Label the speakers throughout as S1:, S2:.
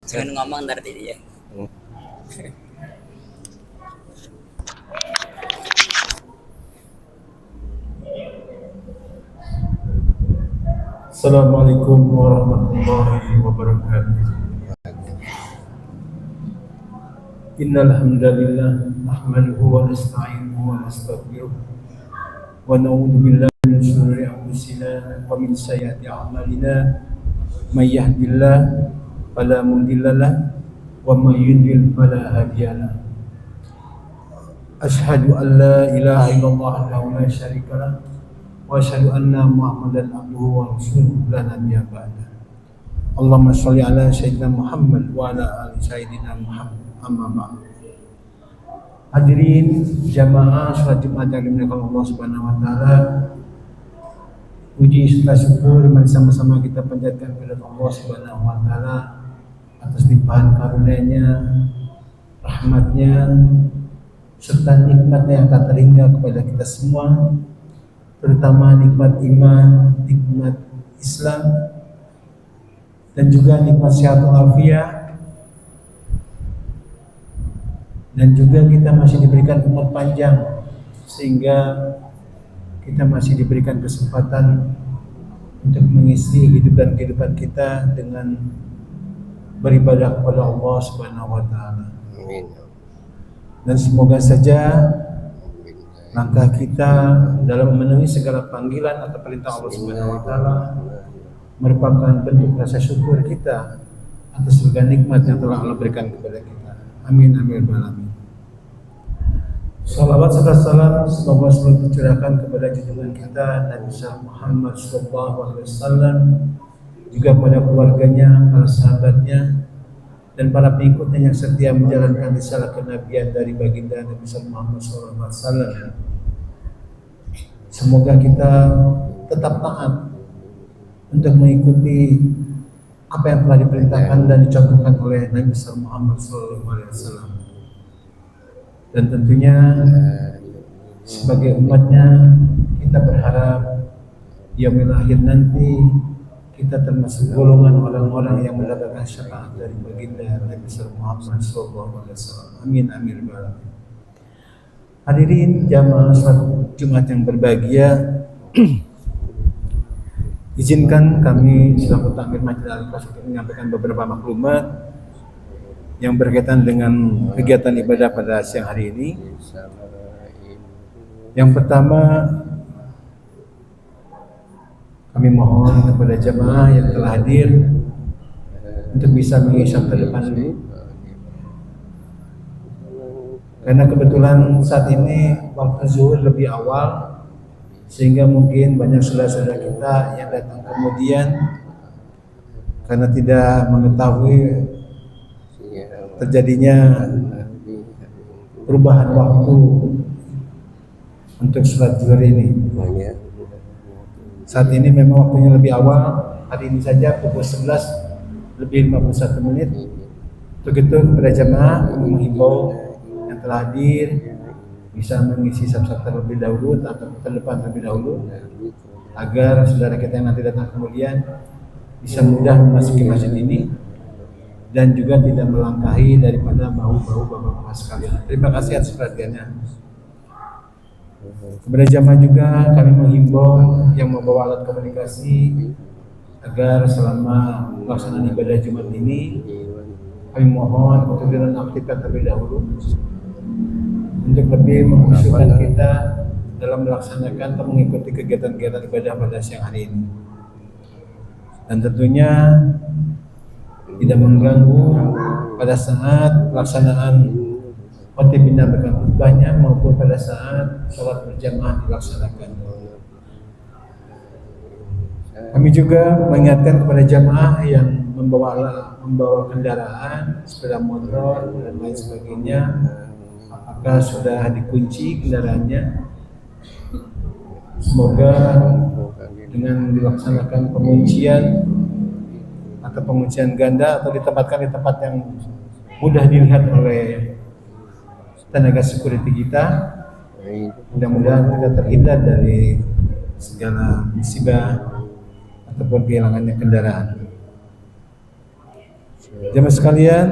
S1: Jangan ngomong ntar dia.
S2: Assalamualaikum warahmatullahi wabarakatuh. Innal hamdalillah nahmaduhu wa nasta'inuhu wa nastaghfiruh wa na'udzu billahi min shururi anfusina wa min sayyiati a'malina may yahdihillahu fala mudhillalah wa may yudlil fala hadiyalah. Asyhadu an la ilaha illallah wahdahu la syarika lah wa asyhadu anna Muhammadan abduhu wa rasuluhu la nabiyya ba'da. Allahumma shalli ala sayyidina Muhammad wa ala ali sayyidina Muhammad. Amma ba'd. Hadirin jamaah salat Jumat yang dimuliakan Allah Subhanahu wa taala. Puji serta syukur mari sama-sama kita panjatkan kepada Allah Subhanahu wa taala atas limpahan karunia-Nya, rahmat-Nya serta nikmat-Nya yang tak terhingga kepada kita semua, terutama nikmat iman, nikmat Islam, dan juga nikmat sehat walafiat, dan juga kita masih diberikan umur panjang sehingga kita masih diberikan kesempatan untuk mengisi hidup dan kehidupan kita dengan beribadah kepada Allah Subhanahu wa taala.
S1: Amin.
S2: Dan semoga saja langkah kita dalam memenuhi segala panggilan atau perintah Allah Subhanahu wa taala merupakan bentuk rasa syukur kita atas segala nikmat yang telah Allah berikan kepada kita. Amin amin alamin. Salawat serta salam semoga selalu tercurahkan kepada junjungan kita Nabi Muhammad SAW, juga pada keluarganya, para sahabatnya, dan para pengikutnya yang setia menjalankan risalah kenabian dari baginda Nabi Muhammad SAW. Semoga kita tetap taat untuk mengikuti apa yang telah diperintahkan dan dicontohkan oleh Nabi Muhammad SAW. Dan tentunya sebagai umatnya kita berharap yaumil akhir nanti kita termasuk golongan orang-orang yang mendapatkan syafaat dari baginda Nabi Muhammad SAW. Amin amin alamin. Hadirin jamaah salat Jumat yang berbahagia, izinkan kami selaku takmir Majelis Al-Ikhlas untuk menyampaikan beberapa maklumat yang berkaitan dengan kegiatan ibadah pada siang hari ini. Yang pertama, kami mohon kepada jemaah yang telah hadir untuk bisa mengisap ke depan dulu, karena kebetulan saat ini waktu zuhur lebih awal, sehingga mungkin banyak saudara-saudara kita yang datang kemudian karena tidak mengetahui terjadinya perubahan waktu untuk sholat zuhur ini. Saat ini memang waktunya lebih awal, hari ini saja pukul 11 lebih 51 menit. Untuk itu kepada jemaah kami menghimbau yang telah hadir bisa mengisi saf-saf terlebih dahulu atau terdepan terlebih dahulu, agar saudara kita yang nanti datang kemudian bisa mudah memasuki masjid ini dan juga tidak melangkahi daripada bahu-bahu bapak-bapak sekalian. Terima kasih atas perhatiannya. Kepada jamaah juga kami menghimbau yang membawa alat komunikasi agar selama pelaksanaan ibadah Jumat ini kami mohon untuk dinonaktifkan terlebih dahulu untuk lebih mengkhusyukkan kita dalam melaksanakan atau mengikuti kegiatan-kegiatan ibadah pada siang hari ini. Dan tentunya tidak mengganggu pada saat pelaksanaan khotib menyampaikan khutbahnya maupun pada saat sholat berjamaah dilaksanakan. Kami juga mengingatkan kepada jamaah yang membawa kendaraan, sepeda motor dan lain sebagainya, apakah sudah dikunci kendaraannya. Semoga dengan dilaksanakan penguncian atau penguncian ganda atau ditempatkan di tempat yang mudah dilihat oleh tenaga security kita, mudah-mudahan kita terhindar dari segala musibah ataupun kehilangannya kendaraan. Jemaah sekalian,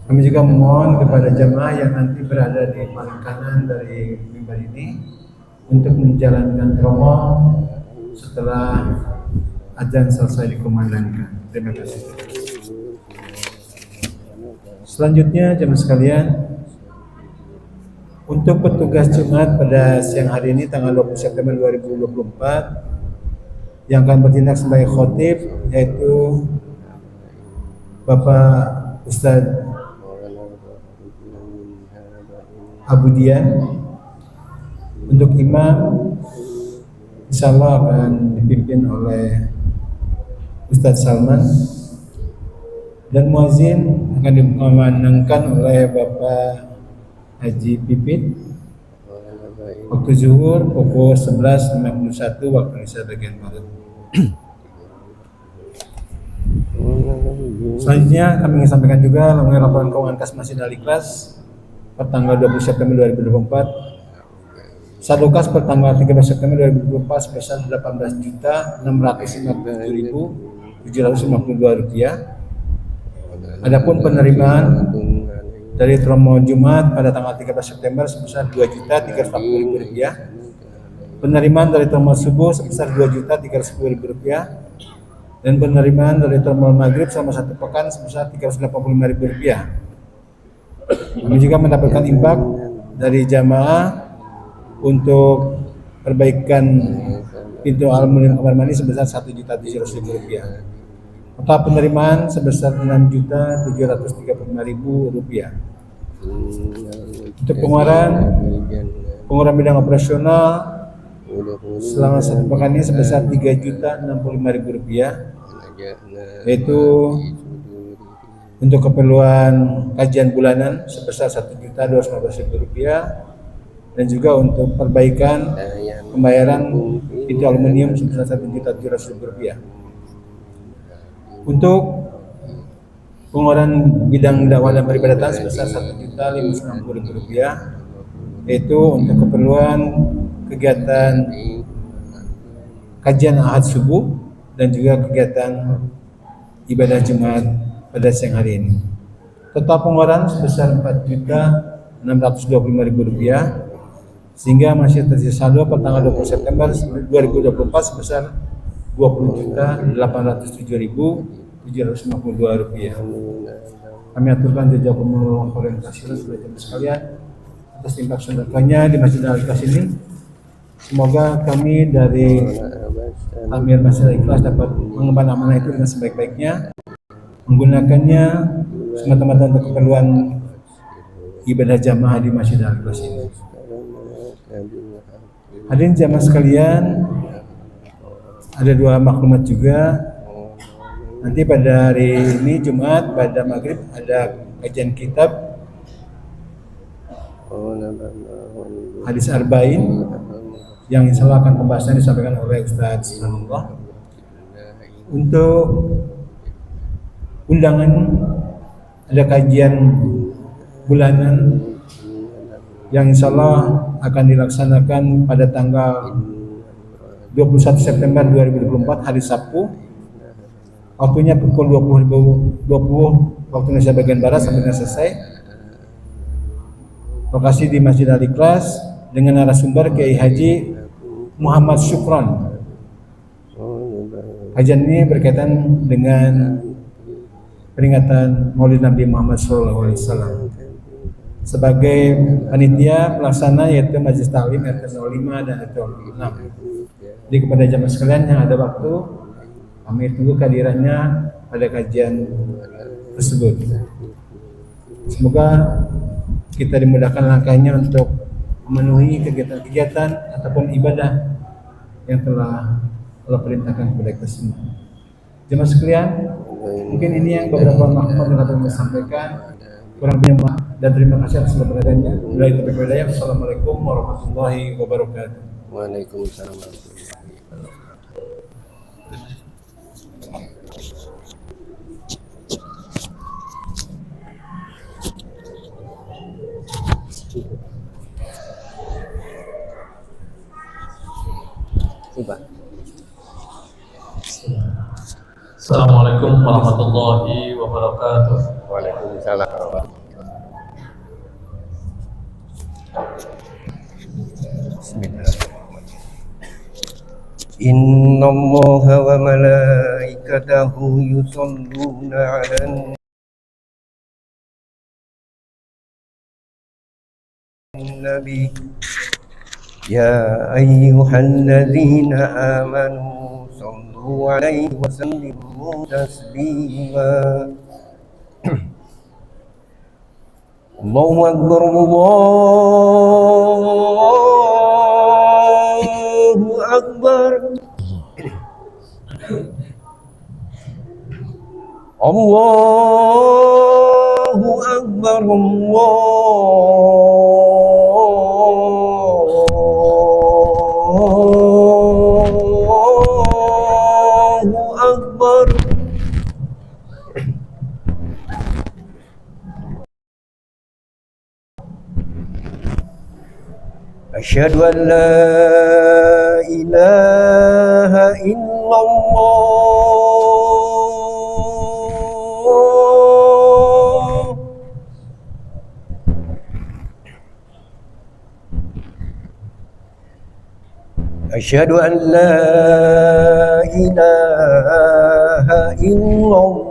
S2: kami juga memohon kepada jemaah yang nanti berada di paling kanan dari mimbar ini untuk menjalankan promo setelah azan selesai dikumandangkan. Terima kasih. Selanjutnya jemaah sekalian, untuk petugas Jumat pada siang hari ini tanggal 20 September 2024 yang akan bertindak sebagai khotib yaitu Bapak Ustadz Abu Dian. Untuk imam insyaallah akan dipimpin oleh Ustadz Salman, dan muazin akan dikumandangkan oleh Bapak Haji Pipit. Waktu zuhur pukul 11.51 waktu Indonesia bagian barat. Selanjutnya kami ingin sampaikan juga melalui laporan keuangan kas Masjid Al-Ikhlas per tanggal 20 September 2024. Saldo kas per tanggal 13 September 2024 sebesar Rp850.752. Adapun penerimaan dari promo Jumat pada tanggal 13 September sebesar Rp2.340.000. Penerimaan dari promo subuh sebesar Rp2.310.000. Dan penerimaan dari termal maghrib selama 1 pekan sebesar Rp385.000. Kami juga mendapatkan imbak dari jamaah untuk perbaikan pintu aluminium kamar mandi sebesar Rp1.700.000. Total penerimaan sebesar Rp6.735.000. Untuk pengeluaran bidang operasional selama 1 pekan ini sebesar Rp3.065.000, yaitu untuk keperluan kajian bulanan sebesar Rp1.215.000 dan juga untuk perbaikan pembayaran pintu aluminium sebesar Rp1.700.000. Untuk pengeluaran bidang dakwah dan peribadatan sebesar Rp1.590.000, yaitu untuk keperluan kegiatan kajian ahad subuh dan juga kegiatan ibadah Jumat pada siang hari ini. Total pengeluaran sebesar Rp4.625.000 sehingga masih tersisa saldo per tanggal 20 September 2024 sebesar Rp20.807.752. Kami aturkan jazakumullah khairan katsiran sebagai sekalian atas infak sedekahnya di Masjid Al-Ikhlas ini. Semoga kami dari Amir Masjid Al-Ikhlas dapat mengemban amanah itu dengan sebaik-baiknya, menggunakannya semata-mata untuk keperluan ibadah jamaah di Masjid Al-Ikhlas ini. Hadirin jamaah sekalian, ada 2 maklumat juga. Nanti pada hari ini Jumat pada maghrib ada kajian kitab hadis arba'in yang insyaallah akan pembahasan disampaikan oleh Ustadz Sanullah. Untuk undangan ada kajian bulanan yang insyaallah akan dilaksanakan pada tanggal 21 September 2024 hari Sabtu. Waktunya pukul 20 waktu Indonesia bagian barat sampai dengan selesai. Lokasi di Masjid Al-Ikhlas dengan narasumber Kiai Haji Muhammad Syukron. Kajian ini berkaitan dengan peringatan Maulid Nabi Muhammad SAW. Sebagai panitia pelaksana yaitu Majelis Taklim RT 05 dan RT 06. Jadi kepada jamaah sekalian yang ada waktu, kami tunggu kehadirannya pada kajian tersebut. Semoga kita dimudahkan langkahnya untuk memenuhi kegiatan-kegiatan ataupun ibadah yang telah Allah perintahkan kepada kita semua. Jemaah sekalian, mungkin ini yang beberapa maklumat yang dapat kami sampaikan. Kurang lebih maaf dan terima kasih atas perhatiannya. Assalamualaikum warahmatullahi wabarakatuh.
S1: Waalaikumsalam warahmatullahi wabarakatuh.
S3: Assalamualaikum warahmatullahi wabarakatuh.
S1: Waalaikumsalam. Bismillahirrahmanirrahim. Innallaha wa malaikatahu yusholluna 'alan nabi. Ya ayyuhalladzina amanu sallu 'alaihi wa sallimu taslima. Allahu akbar, Allahu akbar. Allahu akbar, Allahu akbar. Asyhadu an la ilaha illallah. Asyhadu an la ilaha illallah.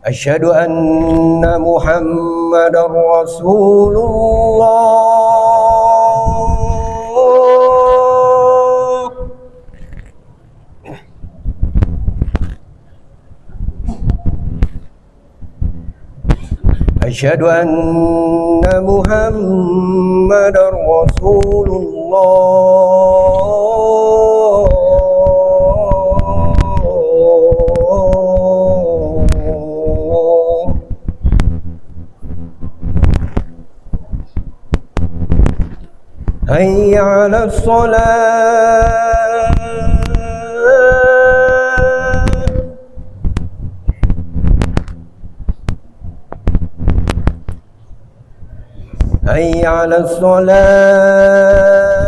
S1: Asyhadu anna Muhammadar Rasulullah. Asyhadu anna Muhammadar Rasulullah. Hayya 'alas shalah. Hayya 'alas shalah.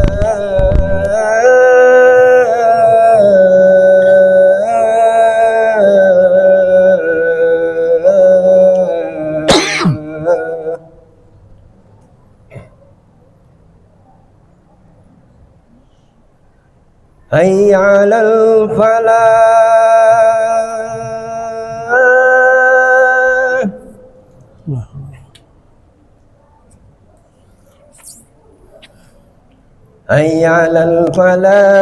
S1: Hayya 'alal falah. Hayya 'alal falah.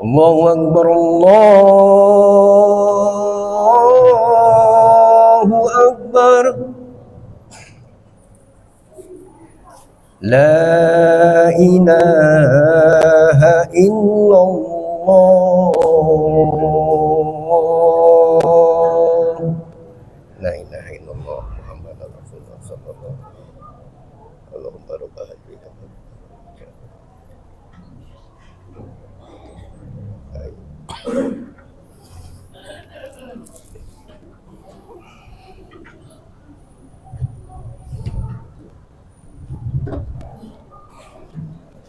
S1: Allahu akbar, Allahu akbar. La ilaha illallah. La ilaha illallah Muhammadur Rasulullah sallallahu alaihi wasallam. Allahumma rabb hadhihi.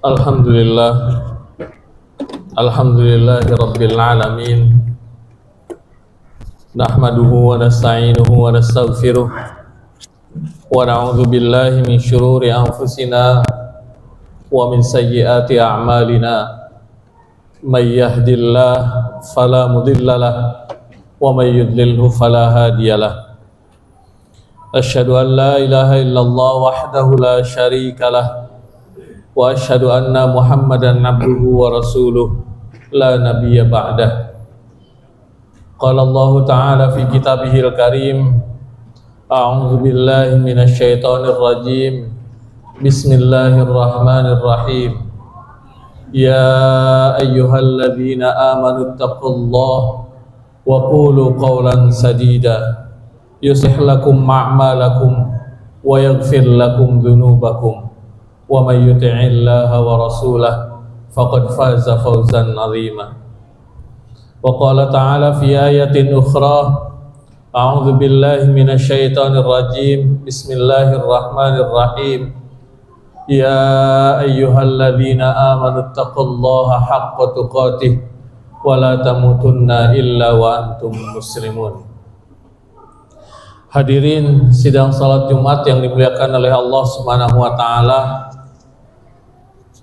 S3: Alhamdulillah, alhamdulillahi rabbil alamin. Nahmaduhu wa nasta'inuhu wa nastaghfiruh wa na'udzu billahi min syururi anfusina wa min sayyiati a'malina. May yahdihillahu fala mudhillalah wa may yudlilhu fala hadiyalah. Asyhadu an la ilaha illallah wahdahu la syarikalah wa asyhadu anna Muhammadan abduhu wa rasuluh la nabiyya ba'dah. Qala Allah ta'ala fi kitabihil karim, a'udzu billahi minasy syaithanir rajim. Bismillahirrahmanirrahim. Ya ayyuhalladzina amanu taqullaha وقولوا قولا سديدا يصلح لكم أعمالكم ويغفر لكم ذنوبكم ومن يطع الله ورسوله فقد فاز فوزا عظيما. وقال تعالى في آية أخرى أعوذ بالله من الشيطان الرجيم بسم الله الرحمن الرحيم يا أيها الذين آمنوا اتقوا الله حق تقاته ولا تموتن إلا وأنتم مسلمون. Hadirin sidang salat Jumat yang dimuliakan oleh Allah Subhanahu wa taala.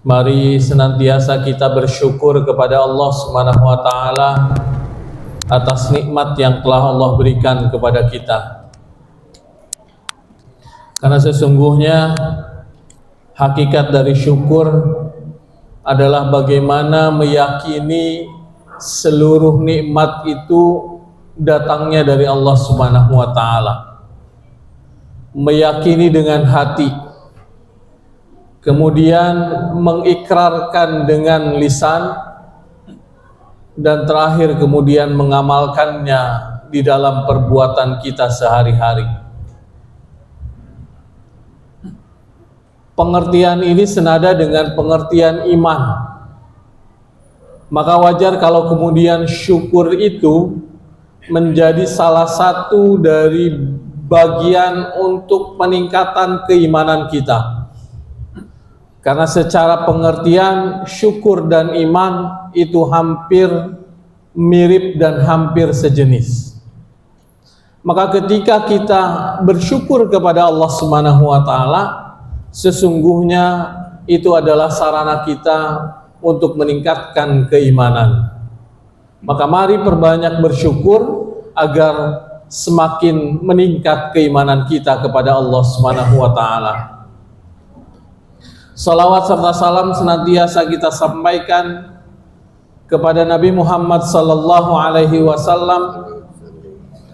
S3: Mari senantiasa kita bersyukur kepada Allah Subhanahu wa taala atas nikmat yang telah Allah berikan kepada kita. Karena sesungguhnya hakikat dari syukur adalah bagaimana meyakini seluruh nikmat itu datangnya dari Allah Subhanahu wa taala. Meyakini dengan hati, kemudian mengikrarkan dengan lisan, dan terakhir kemudian mengamalkannya di dalam perbuatan kita sehari-hari. Pengertian ini senada dengan pengertian iman. Maka wajar kalau kemudian syukur itu menjadi salah satu dari bagian untuk peningkatan keimanan kita. Karena secara pengertian syukur dan iman itu hampir mirip dan hampir sejenis. Maka ketika kita bersyukur kepada Allah Subhanahu wa taala, sesungguhnya itu adalah sarana kita untuk meningkatkan keimanan. Maka mari perbanyak bersyukur agar semakin meningkat keimanan kita kepada Allah Subhanahu wa taala. Salawat serta salam senantiasa kita sampaikan kepada Nabi Muhammad sallallahu alaihi wasallam,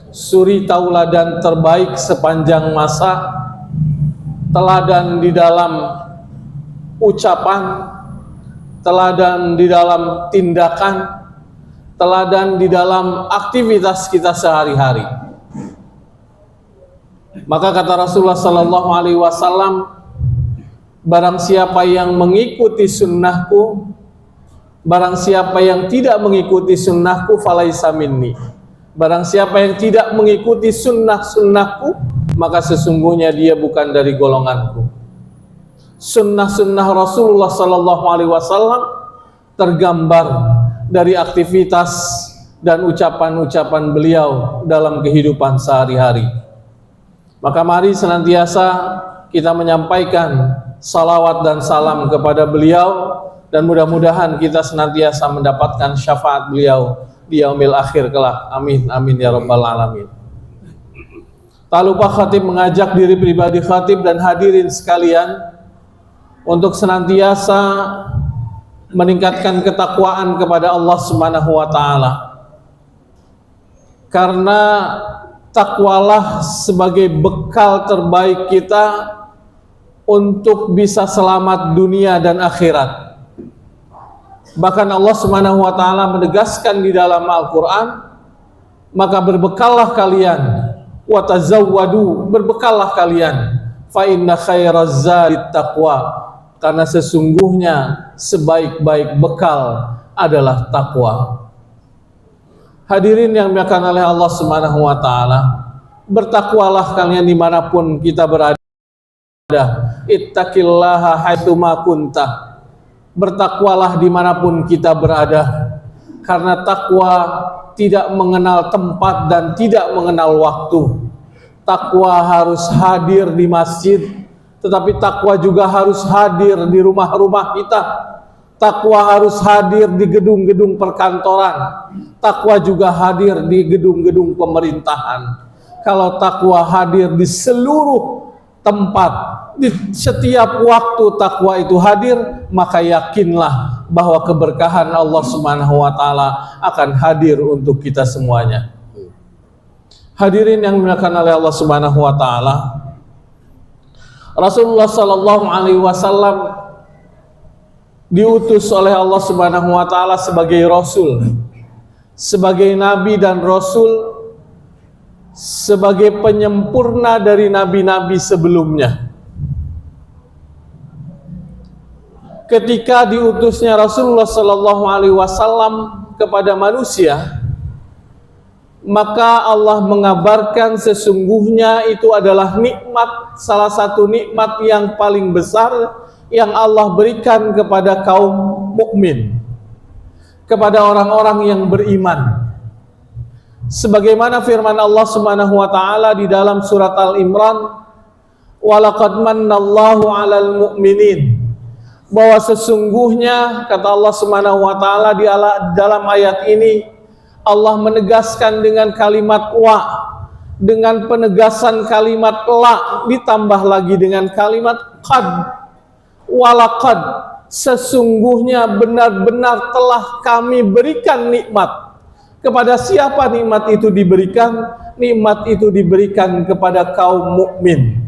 S3: suri tauladan terbaik sepanjang masa, teladan di dalam ucapan, teladan di dalam tindakan, teladan di dalam aktivitas kita sehari-hari. Maka kata Rasulullah sallallahu alaihi wasallam, barang siapa yang mengikuti sunnahku, barang siapa yang tidak mengikuti sunnahku falaisa minni. Barang siapa yang tidak mengikuti sunnahku, maka sesungguhnya dia bukan dari golonganku. Sunnah-sunnah Rasulullah sallallahu alaihi wasallam tergambar dari aktivitas dan ucapan-ucapan beliau dalam kehidupan sehari-hari. Maka mari senantiasa kita menyampaikan salawat dan salam kepada beliau, dan mudah-mudahan kita senantiasa mendapatkan syafaat beliau di yaumil akhir kelak. Amin amin ya rabbal alamin. Tak lupa khatib mengajak diri pribadi khatib dan hadirin sekalian untuk senantiasa meningkatkan ketakwaan kepada Allah Subhanahu wa taala. Karena takwalah sebagai bekal terbaik kita untuk bisa selamat dunia dan akhirat. Bahkan Allah Subhanahu wa taala menegaskan di dalam Al-Qur'an, maka berbekallah kalian, wa tazawwadu, berbekallah kalian, fa inna khairaz zadit taqwa, karena sesungguhnya sebaik-baik bekal adalah takwa. Hadirin yang dimuliakan oleh Allah Subhanahu wa taala, bertakwalah kalian dimanapun kita berada. Ittaqillaha haitsu ma kunta. Bertakwalah dimanapun kita berada, karena takwa tidak mengenal tempat dan tidak mengenal waktu. Takwa harus hadir di masjid, tetapi takwa juga harus hadir di rumah-rumah kita. Takwa harus hadir di gedung-gedung perkantoran. Takwa juga hadir di gedung-gedung pemerintahan. Kalau takwa hadir di seluruh tempat, di setiap waktu takwa itu hadir, maka yakinlah bahwa keberkahan Allah Subhanahu wa taala akan hadir untuk kita semuanya. Hadirin yang dimuliakan oleh Allah Subhanahu wa taala, Rasulullah sallallahu alaihi wasallam diutus oleh Allah Subhanahu wa taala sebagai rasul, sebagai nabi dan rasul, sebagai penyempurna dari nabi-nabi sebelumnya. Ketika diutusnya Rasulullah sallallahu alaihi wasallam kepada manusia, maka Allah mengabarkan sesungguhnya itu adalah nikmat, salah satu nikmat yang paling besar yang Allah berikan kepada kaum mukmin, kepada orang-orang yang beriman. Sebagaimana firman Allah Subhanahu wa taala di dalam surat Al-Imran, "Walaqad mannallahu 'alal mu'minin." Bahwa sesungguhnya kata Allah Subhanahu wa taala di dalam ayat ini, Allah menegaskan dengan kalimat wa, dengan penegasan kalimat la, ditambah lagi dengan kalimat qad. Walaqad, sesungguhnya benar-benar telah kami berikan nikmat. Kepada siapa nikmat itu diberikan? Nikmat itu diberikan kepada kaum mukmin.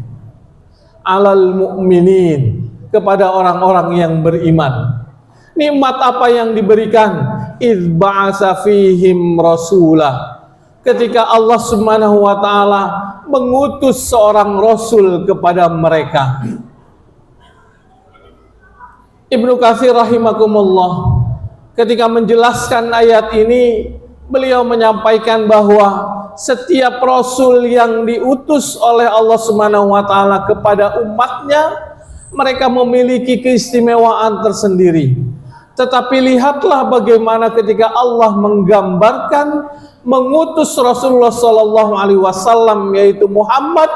S3: Alal mu'minin, kepada orang-orang yang beriman. Nikmat apa yang diberikan? Idz ba'atsa fihim rasulah. Ketika Allah Subhanahu wa taala mengutus seorang rasul kepada mereka. Ibnu Katsir rahimakumullah ketika menjelaskan ayat ini, beliau menyampaikan bahwa setiap rasul yang diutus oleh Allah Subhanahu wa taala kepada umatnya, mereka memiliki keistimewaan tersendiri. Tetapi lihatlah bagaimana ketika Allah menggambarkan mengutus Rasulullah sallallahu alaihi wasallam, yaitu Muhammad.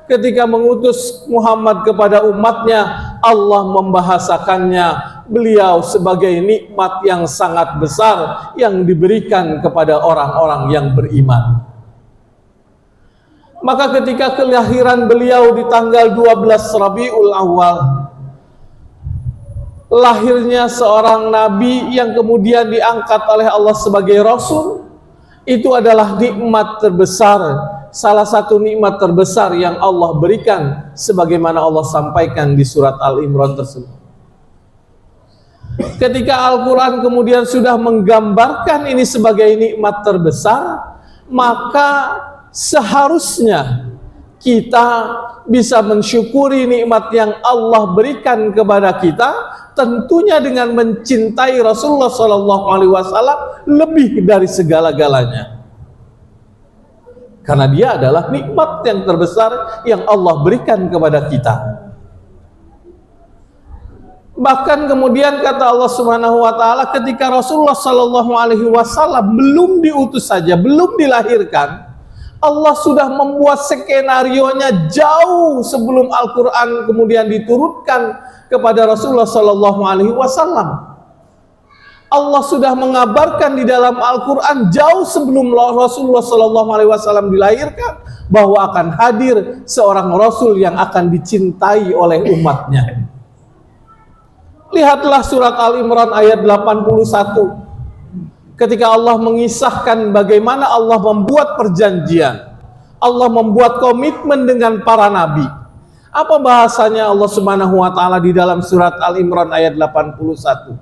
S3: Ketika mengutus Muhammad kepada umatnya, Allah membahasakannya beliau sebagai nikmat yang sangat besar yang diberikan kepada orang-orang yang beriman. Maka ketika kelahiran beliau di tanggal 12 Rabiul Awal, lahirnya seorang nabi yang kemudian diangkat oleh Allah sebagai rasul, itu adalah nikmat terbesar, salah satu nikmat terbesar yang Allah berikan sebagaimana Allah sampaikan di surat Al-Imran tersebut. Ketika Al-Quran kemudian sudah menggambarkan ini sebagai nikmat terbesar, maka seharusnya kita bisa mensyukuri nikmat yang Allah berikan kepada kita, tentunya dengan mencintai Rasulullah SAW lebih dari segala-galanya. Karena dia adalah nikmat yang terbesar yang Allah berikan kepada kita. Bahkan kemudian kata Allah Subhanahu wa taala, ketika Rasulullah SAW belum diutus saja, belum dilahirkan, Allah sudah membuat skenarionya jauh sebelum Al-Quran kemudian diturunkan kepada Rasulullah SAW. Allah sudah mengabarkan di dalam Al-Quran jauh sebelum Rasulullah SAW dilahirkan bahwa akan hadir seorang Rasul yang akan dicintai oleh umatnya. Lihatlah surat Al-Imran ayat 81. Ketika Allah mengisahkan bagaimana Allah membuat perjanjian, Allah membuat komitmen dengan para nabi. Apa bahasanya Allah Subhanahu wa taala di dalam surat Al-Imran ayat 81?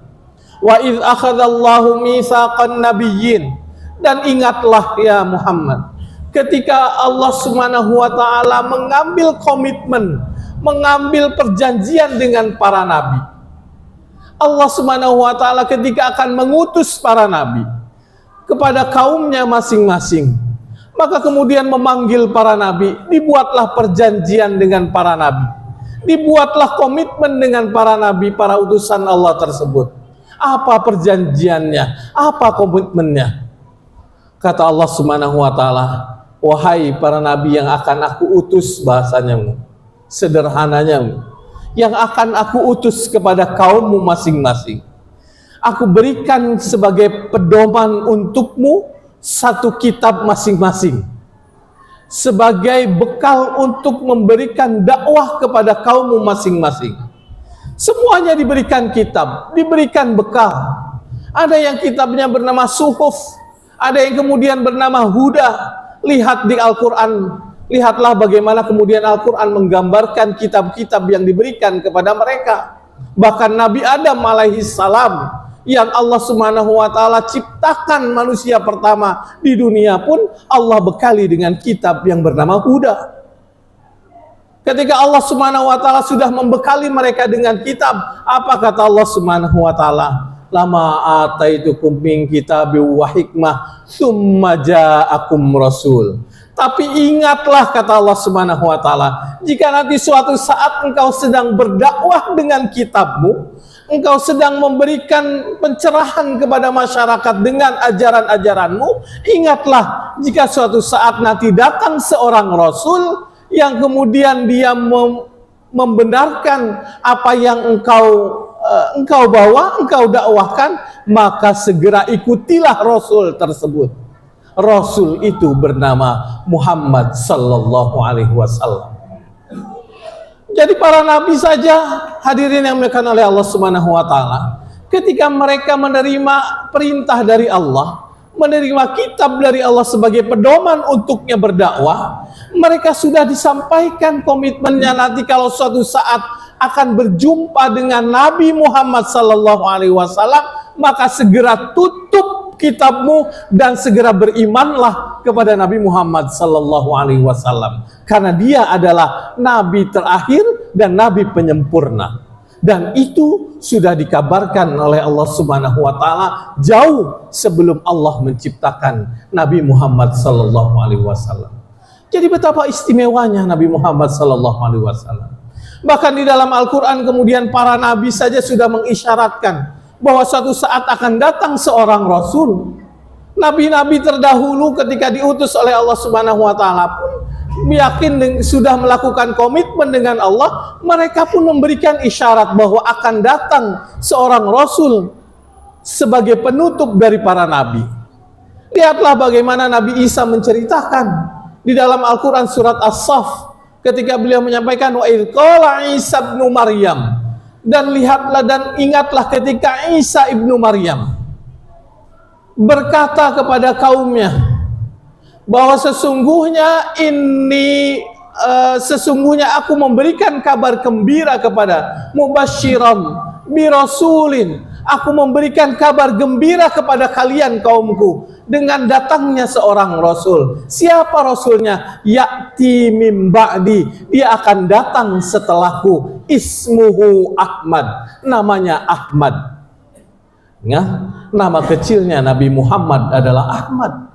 S3: Wa idz akhadallahu mitsaqan nabiyyin, dan ingatlah ya Muhammad, ketika Allah Subhanahu wa taala mengambil komitmen, mengambil perjanjian dengan para nabi. Allah Subhanahu wa taala ketika akan mengutus para nabi kepada kaumnya masing-masing, maka kemudian memanggil para nabi, dibuatlah perjanjian dengan para nabi, dibuatlah komitmen dengan para nabi, para utusan Allah tersebut. Apa perjanjiannya? Apa komitmennya? Kata Allah Subhanahu wa taala, wahai para nabi yang akan aku utus, bahasanya sederhananya, yang akan aku utus kepada kaummu masing-masing, aku berikan sebagai pedoman untukmu satu kitab masing-masing, sebagai bekal untuk memberikan dakwah kepada kaummu masing-masing. Semuanya diberikan kitab, diberikan bekal. Ada yang kitabnya bernama Suhuf, ada yang kemudian bernama Huda. Lihat di Al-Quran, lihatlah bagaimana kemudian Al-Quran menggambarkan kitab-kitab yang diberikan kepada mereka. Bahkan Nabi Adam alaihi salam yang Allah Subhanahu wa taala ciptakan manusia pertama di dunia pun Allah bekali dengan kitab yang bernama Huda. Ketika Allah Subhanahu wa taala sudah membekali mereka dengan kitab, apa kata Allah Subhanahu wa taala? Lama ataitukum min kitabi wa hikmah tsumma ja'akum rasul. Tapi ingatlah, kata Allah Subhanahu wa taala, jika nanti suatu saat engkau sedang berdakwah dengan kitabmu, engkau sedang memberikan pencerahan kepada masyarakat dengan ajaran-ajaranmu, ingatlah jika suatu saat nanti datang seorang rasul yang kemudian dia membenarkan apa yang engkau bawa, engkau dakwahkan, maka segera ikutilah rasul tersebut. Rasul itu bernama Muhammad sallallahu alaihi wasallam. Jadi para nabi saja, hadirin yang dimuliakan oleh Allah Subhanahu wa taala, ketika mereka menerima perintah dari Allah, menerima kitab dari Allah sebagai pedoman untuknya berdakwah, mereka sudah disampaikan komitmennya nanti kalau suatu saat akan berjumpa dengan Nabi Muhammad sallallahu alaihi wasallam, maka segera tutup kitabmu dan segera berimanlah kepada Nabi Muhammad sallallahu alaihi wasallam, karena dia adalah nabi terakhir dan nabi penyempurna. Dan itu sudah dikabarkan oleh Allah Subhanahu wa taala jauh sebelum Allah menciptakan Nabi Muhammad sallallahu alaihi wasallam. Jadi betapa istimewanya Nabi Muhammad sallallahu alaihi wasallam. Bahkan di dalam Al-Qur'an kemudian para nabi saja sudah mengisyaratkan bahwa suatu saat akan datang seorang rasul. Nabi-nabi terdahulu ketika diutus oleh Allah Subhanahu wa taala pun yakin sudah melakukan komitmen dengan Allah, mereka pun memberikan isyarat bahwa akan datang seorang rasul sebagai penutup dari para nabi. Lihatlah bagaimana Nabi Isa menceritakan di dalam Al-Quran surat As-Saff ketika beliau menyampaikan wa idz qala Isa ibnu Maryam, dan lihatlah dan ingatlah ketika Isa ibnu Maryam berkata kepada kaumnya bahwa sesungguhnya aku memberikan kabar gembira kepada mubasyiran birasulin, aku memberikan kabar gembira kepada kalian kaumku dengan datangnya seorang rasul. Siapa rasulnya? Ya'ti min ba'di, dia akan datang setelahku, ismuhu Ahmad, namanya Ahmad. Ya, nama kecilnya Nabi Muhammad adalah Ahmad.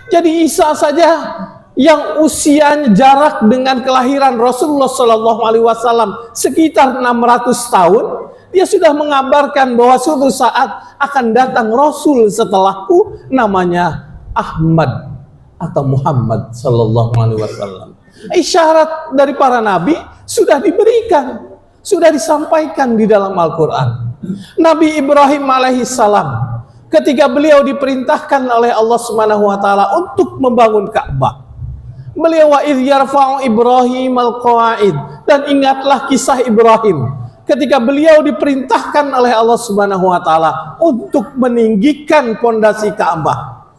S3: Jadi Isa saja yang usianya jarak dengan kelahiran Rasulullah Shallallahu Alaihi Wasallam sekitar 600 tahun, dia sudah mengabarkan bahwa suatu saat akan datang Rasul setelahku, namanya Ahmad atau Muhammad Shallallahu Alaihi Wasallam. Isyarat dari para nabi sudah diberikan, sudah disampaikan di dalam Al-Quran. Nabi Ibrahim alaihissalam ketika beliau diperintahkan oleh Allah Subhanahu wa taala untuk membangun Ka'bah, beliau wa idz yarfa'u Ibrahim al-qawaid, dan ingatlah kisah Ibrahim ketika beliau diperintahkan oleh Allah Subhanahu wa taala untuk meninggikan pondasi Ka'bah.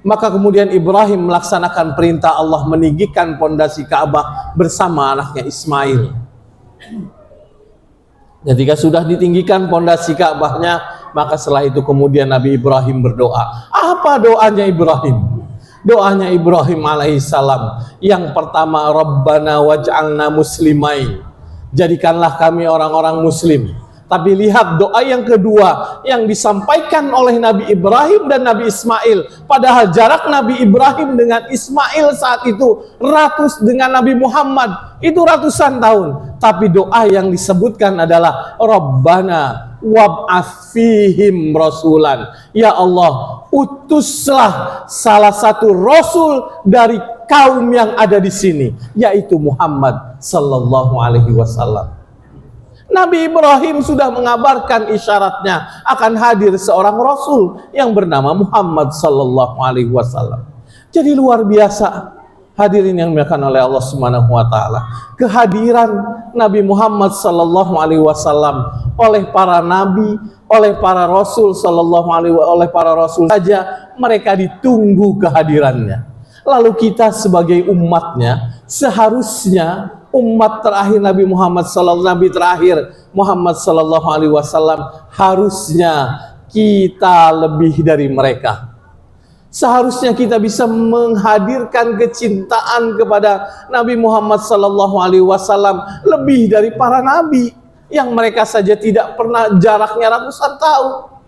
S3: Maka kemudian Ibrahim melaksanakan perintah Allah meninggikan pondasi Ka'bah bersama anaknya Ismail. Ketika sudah ditinggikan pondasi Ka'bahnya, maka setelah itu kemudian Nabi Ibrahim berdoa. Apa doanya Ibrahim? Doanya Ibrahim alaihissalam yang pertama, Rabbana waj'alna muslimain, jadikanlah kami orang-orang muslim. Tapi lihat doa yang kedua yang disampaikan oleh Nabi Ibrahim dan Nabi Ismail. Padahal jarak Nabi Ibrahim dengan Ismail saat itu dengan Nabi Muhammad itu ratusan tahun. Tapi doa yang disebutkan adalah Rabbana wab'ats fihim rasulan. Ya Allah, utuslah salah satu rasul dari kaum yang ada di sini, yaitu Muhammad sallallahu alaihi wasallam. Nabi Ibrahim sudah mengabarkan isyaratnya akan hadir seorang rasul yang bernama Muhammad sallallahu alaihi wasallam. Jadi luar biasa hadirin yang dimuliakan oleh Allah Subhanahu wa taala, kehadiran Nabi Muhammad sallallahu alaihi wasallam oleh para nabi, oleh para rasul oleh para rasul saja mereka ditunggu kehadirannya. Lalu kita sebagai umatnya seharusnya umat terakhir Nabi Muhammad sallallahu alaihi wasallam, harusnya kita lebih dari mereka. Seharusnya kita bisa menghadirkan kecintaan kepada Nabi Muhammad sallallahu alaihi wasallam lebih dari para nabi yang mereka saja tidak pernah jaraknya ratusan tahun.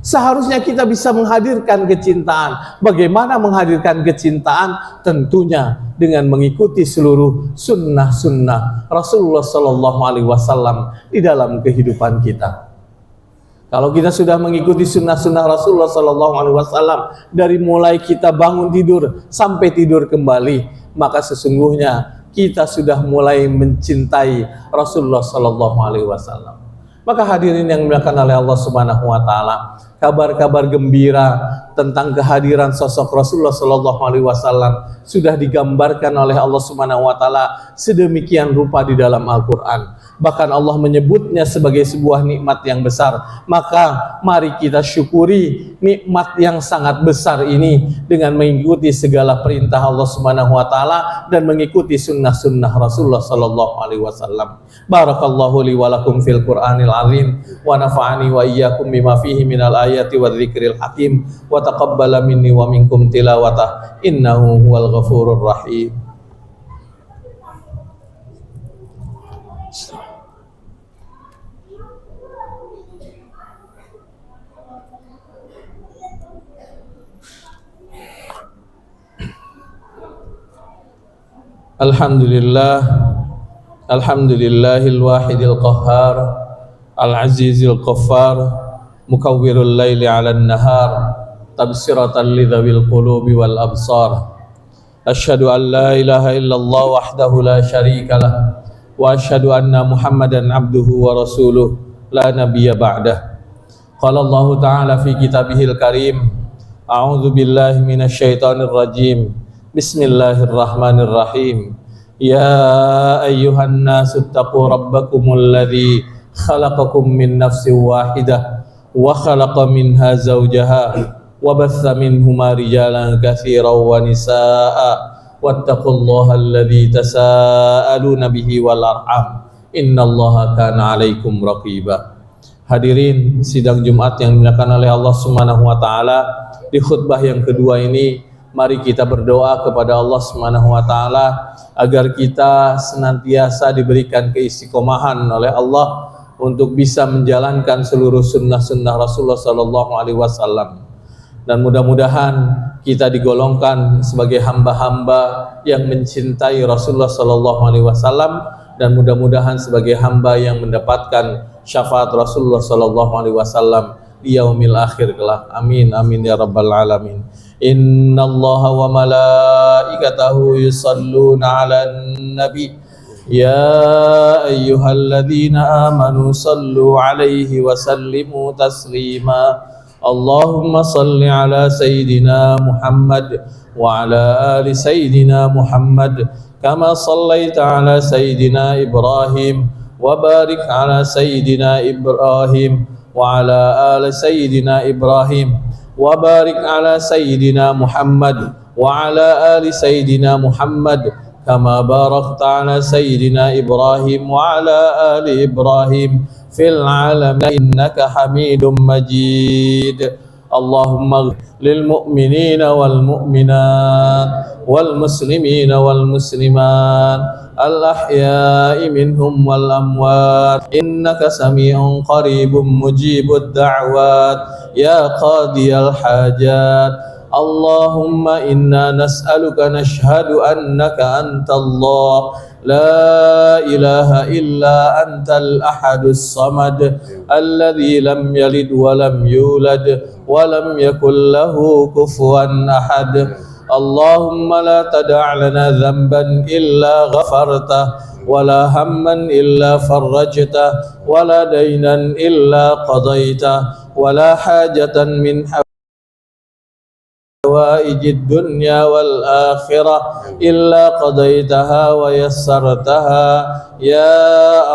S3: Seharusnya kita bisa menghadirkan kecintaan. Bagaimana menghadirkan kecintaan? Tentunya dengan mengikuti seluruh sunnah-sunnah Rasulullah sallallahu alaihi wasallam di dalam kehidupan kita. Kalau kita sudah mengikuti sunnah-sunnah Rasulullah sallallahu alaihi wasallam dari mulai kita bangun tidur sampai tidur kembali, maka sesungguhnya kita sudah mulai mencintai Rasulullah sallallahu alaihi wasallam. Maka hadirin yang dimuliakan oleh Allah Subhanahu wa taala, kabar-kabar gembira tentang kehadiran sosok Rasulullah sallallahu alaihi wasallam sudah digambarkan oleh Allah Subhanahu wa taala sedemikian rupa di dalam Al-Qur'an. Bahkan Allah menyebutnya sebagai sebuah nikmat yang besar. Maka mari kita syukuri nikmat yang sangat besar ini dengan mengikuti segala perintah Allah Subhanahu wa taala dan mengikuti sunnah-sunnah Rasulullah sallallahu alaihi wasallam. Barakallahu li wa lakum fil Qur'anil azim wa nafa'ani wa iyyakum bima fihi minal ayati wadh-dzikril hakim wa taqabbala minni wa minkum tilawatah innahu huwal ghafurur rahim. Alhamdulillahil wahidil qahhar al-azizil ghaffar mukawwirul laili 'alan nahar tabsiratan lidzawil qulubi wal absar. Asyhadu an la ilaha illallah wahdahu la syarikalah wa asyhadu anna Muhammadan abduhu wa rasuluh la nabiyya ba'dah. Qala Allah ta'ala fi kitabihil karim, a'udzu billahi minasyaitonir rajim. Bismillahirrahmanirrahim. Ya ayyuhan nasu taqu rabbakumul ladzi khalaqakum min nafsin wahidah wa khalaqa minha zawjaha wa batha minhuma rijalan katsiran wa nisaa'a wattaqullaha alladzi tasaaluna bihi wal arham innallaha kana 'alaikum raqiba. Hadirin sidang Jumat yang dimuliakan oleh Allah Subhanahu wa taala, di khutbah yang kedua ini mari kita berdoa kepada Allah Subhanahu wa taala agar kita senantiasa diberikan keistiqomahan oleh Allah untuk bisa menjalankan seluruh sunnah-sunnah Rasulullah sallallahu alaihi wasallam. Dan mudah-mudahan kita digolongkan sebagai hamba-hamba yang mencintai Rasulullah sallallahu alaihi wasallam, dan mudah-mudahan sebagai hamba yang mendapatkan syafaat Rasulullah sallallahu alaihi wasallam di yaumil akhir kelak. Amin amin ya rabbal alamin. Innallaha wa malaikatahu yusalluna 'alan nabi ya ayyuhalladzina amanu sallu 'alaihi wa sallimu taslima. Allahumma salli 'ala sayyidina Muhammad wa 'ala ali sayyidina Muhammad kama sallaita 'ala sayyidina Ibrahim wa barik 'ala sayyidina Ibrahim wa 'ala ali sayyidina Ibrahim wa barik 'ala sayyidina Muhammad wa 'ala ali sayyidina Muhammad kama barakta 'ala sayyidina Ibrahim wa 'ala ali Ibrahim fil 'alamin innaka Hamidum Majid. Allahumma lil mu'minina wal mu'minat wal muslimina wal muslimat al ahya'i minhum wal amwat innaka sami'un qaribun mujibud da'wat ya qadiyal hajat. Allahumma inna nas'aluka nashhadu annaka antallah la ilaha illa antal ahadus samad alladzi lam yalid wa lam yulad wa lam yakul lahu kufuwan ahad. Allahumma la tada' lana dhanban illa ghafartah wa la hamman illa farrajtah wa la daynan illa qadaitah wa la hajatan min حوائج الدنيا والآخرة إلا قضيتها ويسرتها يا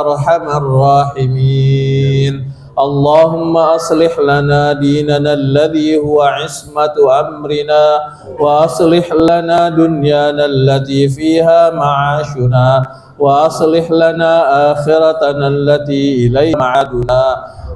S3: أرحم الراحمين. اللهم أصلح لنا ديننا الذي هو عصمة أمرنا وأصلح لنا دنيانا التي فيها معاشنا وأصلح لنا آخرتنا التي إليها معادنا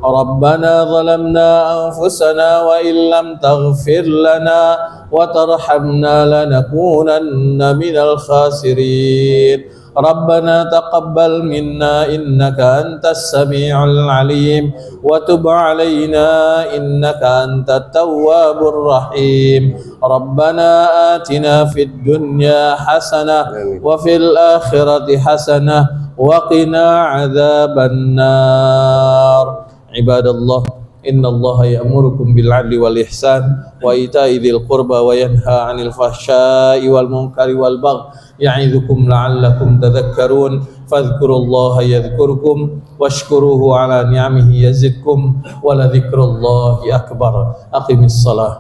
S3: ربنا ظلمنا أنفسنا وإن لم تغفر لنا وترحمنا لنكونن من الخاسرين ربنا تقبل منا إنك أنت السميع العليم وتب علينا إنك أنت التواب الرحيم ربنا آتنا في الدنيا حسنة وفي الآخرة حسنة وقنا عذاب النار عباد الله إن الله يأمركم بالعدل والإحسان وإيتاء ذي القربى وينهى عن الفحشاء والمنكر والبغي يعظكم لعلكم تذكرون فاذكروا الله يذكركم واشكروه على نعمه يزدكم ولذكر الله أكبر أقم الصلاة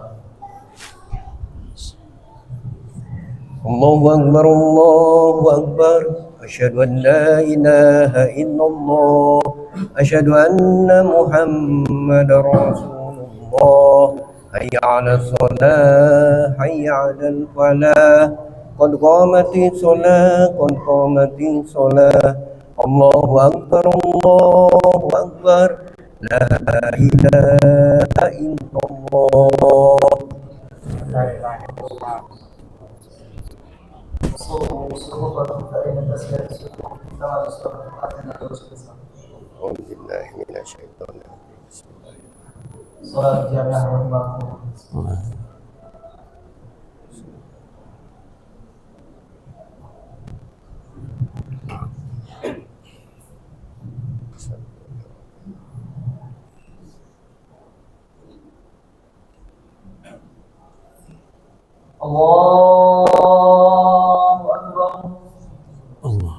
S1: الله أكبر الله أكبر أشهد أن لا إله إلا الله أشهد أن محمد رسول الله حي على الصلاة حي على الفلاح قد قامت الصلاة قد قامت الصلاة الله أكبر لا إله إلا الله أعوذ بالله من الشيطان الرجيم بسم الله
S4: Salat jamiah rahmatullah. Allahu Akbar.
S3: Allah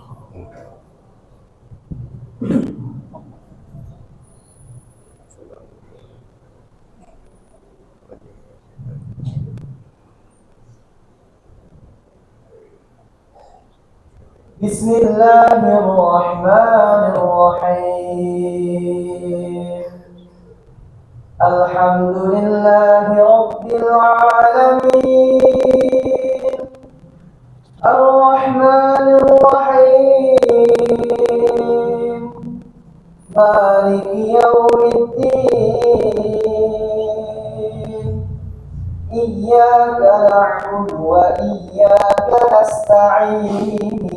S4: Bismillahirrahmanirrahim. Alhamdulillahi Rabbil alamin. Ar-Rahmanir-Rahim. Maliki yawmiddin. Iyyaka na'budu wa iyyaka nasta'in.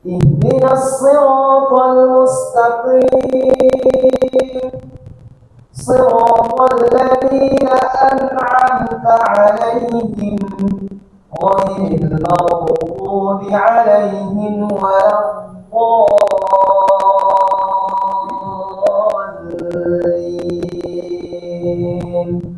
S4: اهدنا الصراط المستقيم صراط الذين أنعمت عليهم غير المغضوب عليهم ولا الضالين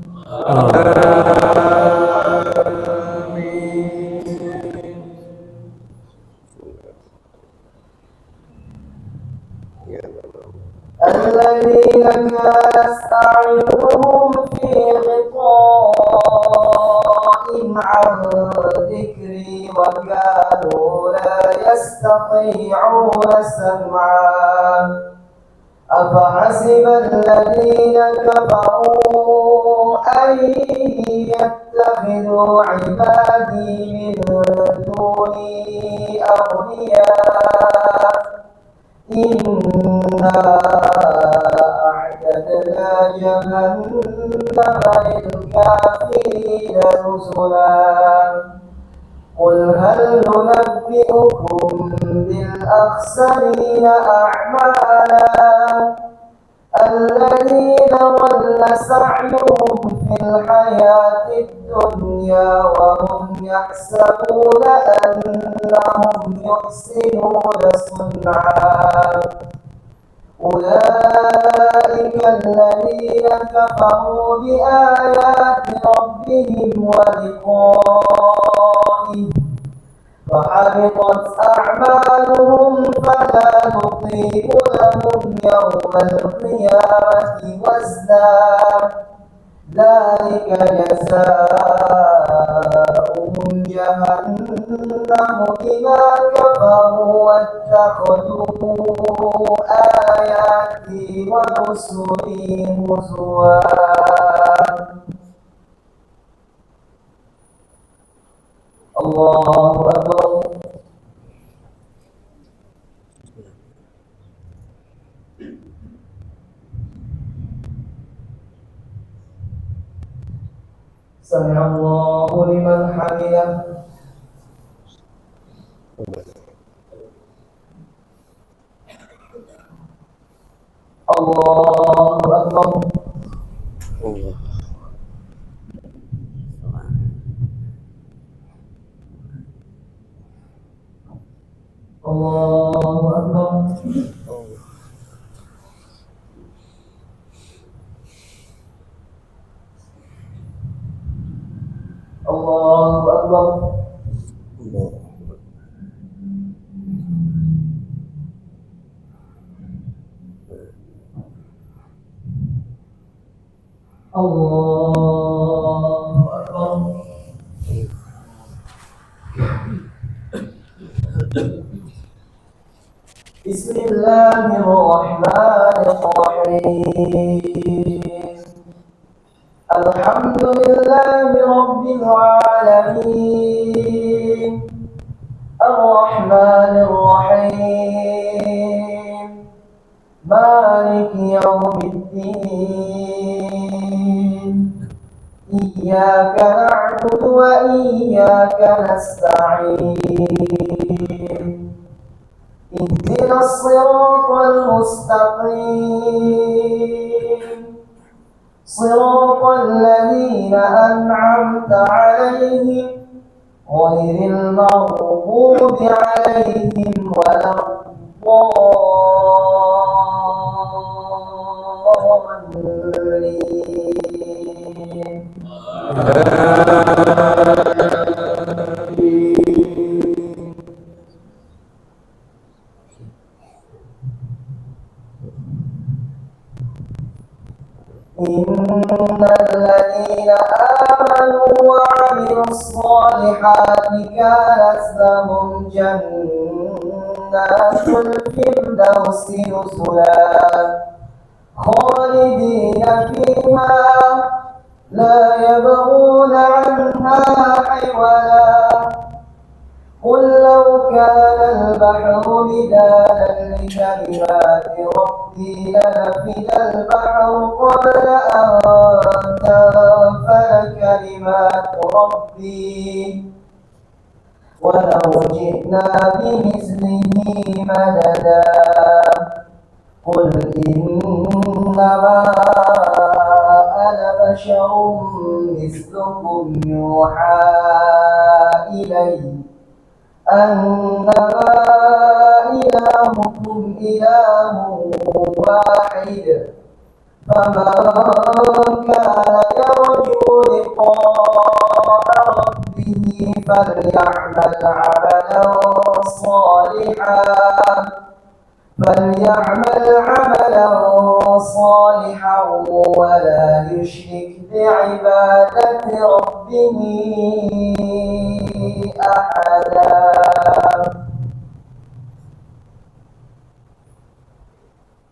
S4: الذين كانت أعينهم في غطاء عن ذكري وكانوا لا يستطيعون سمعا أفحسب الذين كفروا أن يتخذوا عبادي من دوني أولياء إنا أعتدنا جهنم للكافرين نزلا قل هل ننبئكم بالأخسرين أعمالا الذين ضل سعيهم في الحياة الدنيا وهم يحسبون أنهم يحسنون صنعا أولئك الذين كفروا بآيات ربهم ولقائه فحبطت أعمالهم فلا نقيم لهم يوم القيامة وزنا ذلك جزاؤهم جهنم بما كفروا واتخذوا آياتي ورسلي هزوا الله أكبر سمع الله لمن حمده الله أكبر الله أكبر الله أكبر الله أكبر بسم الله الرحمن الرحيم الحمد لله رب العالمين الرحمن الرحيم مالك يوم الدين إياك نعبد وإياك نستعين اهدنا الصراط المستقيم صراط الذين أنعمت عليهم غير المغضوب عليهم ولا الضالين إن الذين آمنوا وعملوا الصالحات كانت لهم جنات الفردوس نزلا خالدين فيها لا يبغون عنها حولا قل لو كان البحر مدادا لكلمات ربي لنفد البحر قبل أن تنفد كلمات ربي ولو جئنا بمثله مددا قل إنما أنا بشر مثلكم يوحى إلي أنما إلهكم إله واحد فمن كان يرجو لقاء ربه فليعمل عملا صالحا ولا يشرك بعبادة ربه أحدا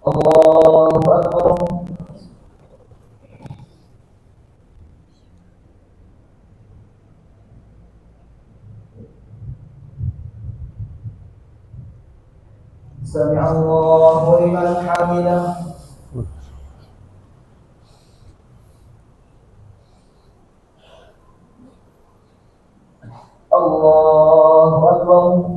S4: الله أكبر سمع الله لمن حمده الله أكبر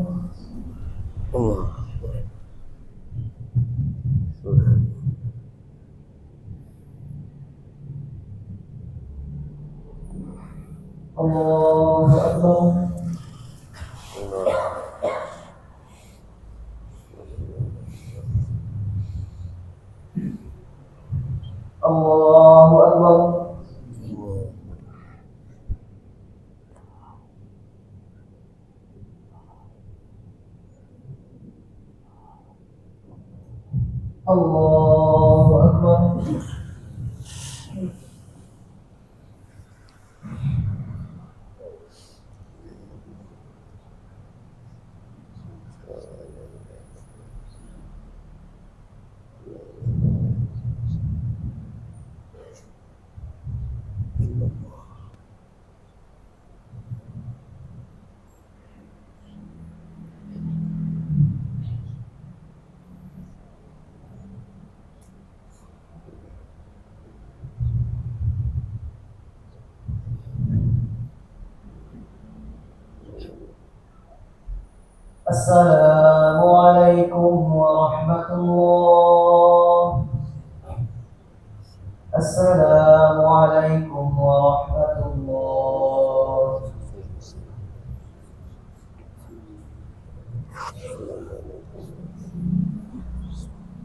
S4: الله أكبر الله أكبر الله أكبر السلام عليكم ورحمة الله. السلام عليكم ورحمة الله.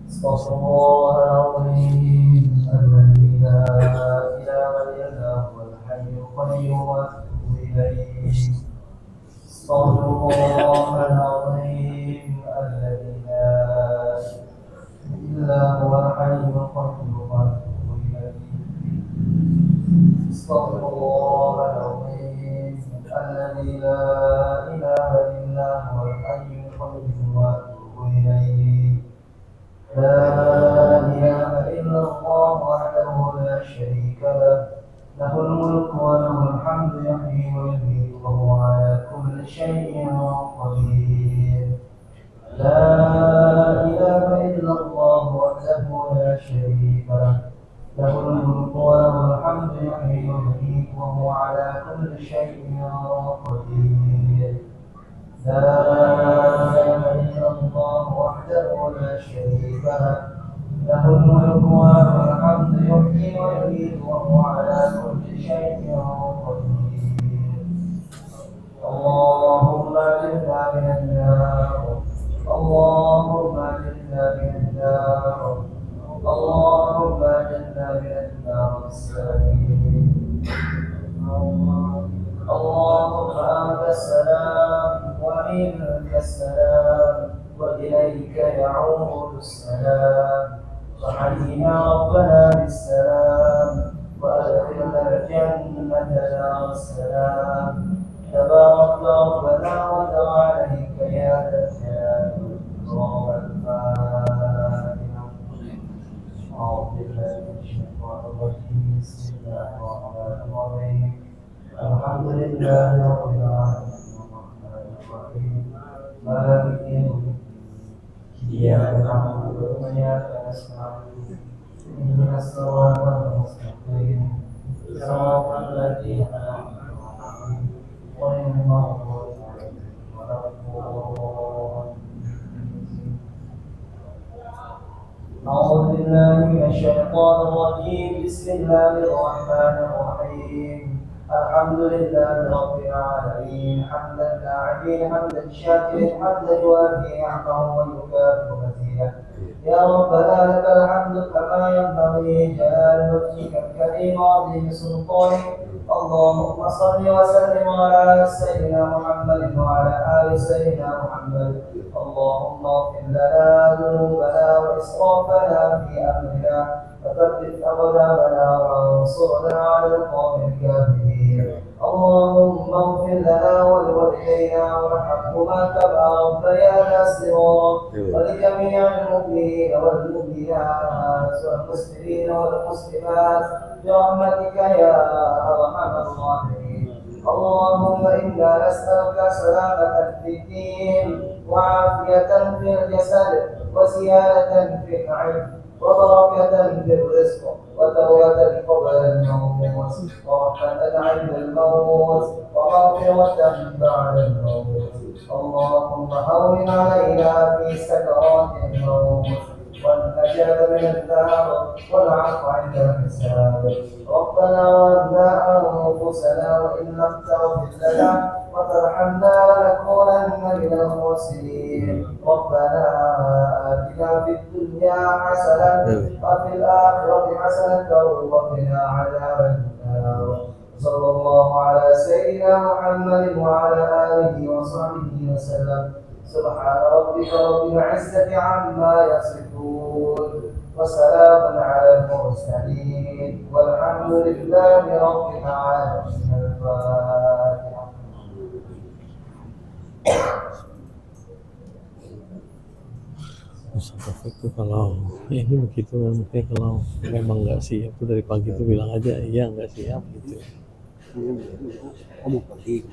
S4: استغفر الله العظيم الذي لا إله إلا هو الحي القيوم وأتوب إليه. استغفر الله العظيم الذي لا إله إلا هو الحي القيوم وأتوب إليه. استغفر الله العظيم الذي لا إله إلا هو الحي القيوم وأتوب إليه. لا إله إلا الله وحده لا شريك له، له الملك وله الحمد يحيي ويميت وهو على كل شيء قدير. لا إله إلا الله وحده لا شريك له، له الملك وله الحمد يحيي ويميت وهو على كل شيء قدير. لا إله إلا الله وحده لا شريك له، له الملك وله الحمد يحيي ويميت وهو على كل شيء قدير. اللهم اجرنا من النار، اللهم اجرنا من النار، اللهم اجرنا من النار السليم. اللهم أنت السلام ومنك السلام وإليك يعود السلام. وحينا ربنا بالسلام وأدخلنا الجنة دار السلام. تبارك ربنا وتعاليك يا ذا الجلال والإكرام. أعوذ بالله من الشيطان الرجيم. بسم الله الرحمن الرحيم. الحمد لله رب العالمين الرحمن الرحيم مالك يوم الدين. إياك نعبد وإياك نستعين. اهدنا الصراط المستقيم صراط الذين أنعمت عليهم غير المغضوب عليهم ولا الضالين. أعوذ بالله من الشيطان الرجيم. بسم الله الرحمن الرحيم. الحمد لله رب العالمين حمدا لاعبين حمدا شاكرين حمدا يوافي نعمه ويكافئ مزيدا. يا ربنا لك الحمد كما ينبغي جلال وجهك الكريم وعظيم سلطانك. اللهم صل وسلم على سيدنا محمد وعلى آل سيدنا محمد. اللهم اغفر لنا ذنوبنا وإسرافنا في أمرنا وثبت أقدامنا وانصرنا على القوم الكافرين. اللهم اغفر لنا ولوالدينا وارحمهما كما ربيانا صغارا ولجميع المؤمنين والمؤمنات والمسلمين والمسلمات برحمتك يا أرحم الراحمين. اللهم إنا نسألك سلامة في الدين وعافية في الجسد وزيادة في العلم وبركة في الرزق وتوبة قبل الموت ورحمة عند الموت ومغفرة بعد الموت. اللهم هون علينا في سكرات الموت والنجاة من النار والعفو عند الحساب. ربنا ظلمنا أنفسنا وإن لم تغفر لنا وترحمنا لنكونن من الخاسرين. ربنا آتنا في الدنيا حسنة وفي الآخرة حسنة وقنا عذاب النار. صلى الله على سيدنا محمد وعلى آله وصحبه وسلم. سبحان ربك رب العزة عما يصفون وسلام على المرسلين والحمد لله رب العالمين. الفاتحة.
S3: Ustaz itu kalau ini begitu mungkin kalau memang nggak siap tuh dari pagi itu bilang aja iya nggak siap gitu.
S5: Có một phần thi của